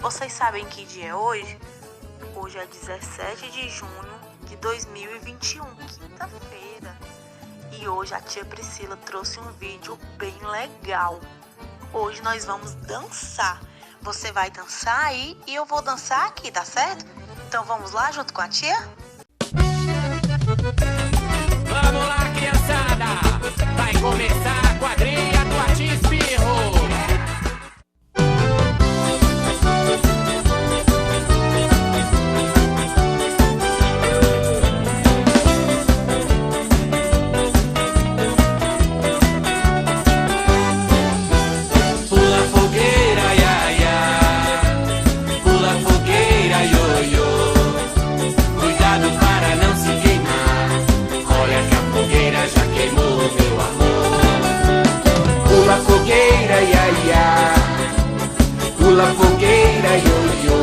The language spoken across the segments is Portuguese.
Vocês sabem que dia é hoje? Hoje é 17 de junho de 2021, quinta-feira. E hoje a tia Priscila trouxe um vídeo bem legal. Hoje nós vamos dançar. Você vai dançar aí e eu vou dançar aqui, tá certo? Então vamos lá junto com a tia? Vamos lá, criançada! Vai começar a quadrilha do Ati Espirro! Pula fogueira, ia, ia. Pula fogueira, ioiô.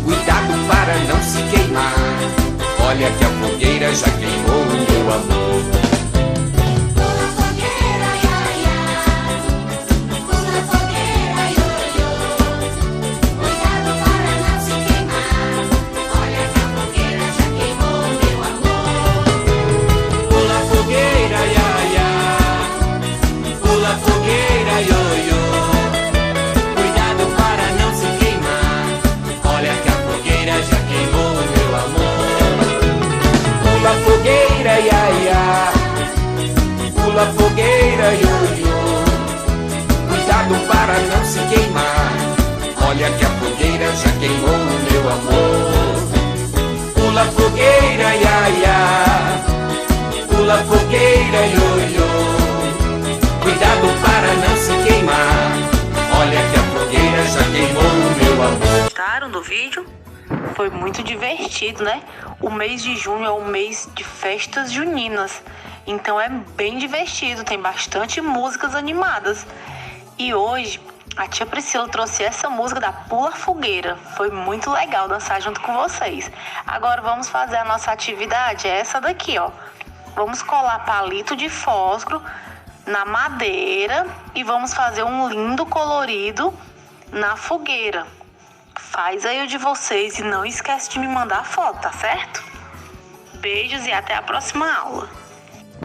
Cuidado para não se queimar. Olha que a fogueira já queimou, meu amor. Pula fogueira, ia, ia. Pula fogueira, ioiô. Cuidado para não se queimar. Olha que a fogueira já queimou, meu amor. Pula fogueira, ioiô. Cuidado para não se queimar. Olha que a fogueira já queimou, meu amor. Pula fogueira, ia, ia. Pula fogueira, ioiô. Cuidado para não se queimar. Olha que a fogueira já queimou, meu amor. Gostaram do vídeo? Foi muito divertido, né? O mês de junho é o mês de festas juninas. Então é bem divertido, tem bastante músicas animadas. E hoje a tia Priscila trouxe essa música da Pula Fogueira. Foi muito legal dançar junto com vocês. Agora vamos fazer a nossa atividade, é essa daqui, ó. Vamos colar palito de fósforo na madeira e vamos fazer um lindo colorido na fogueira. Faz aí o de vocês e não esquece de me mandar foto, tá certo? Beijos e até a próxima aula.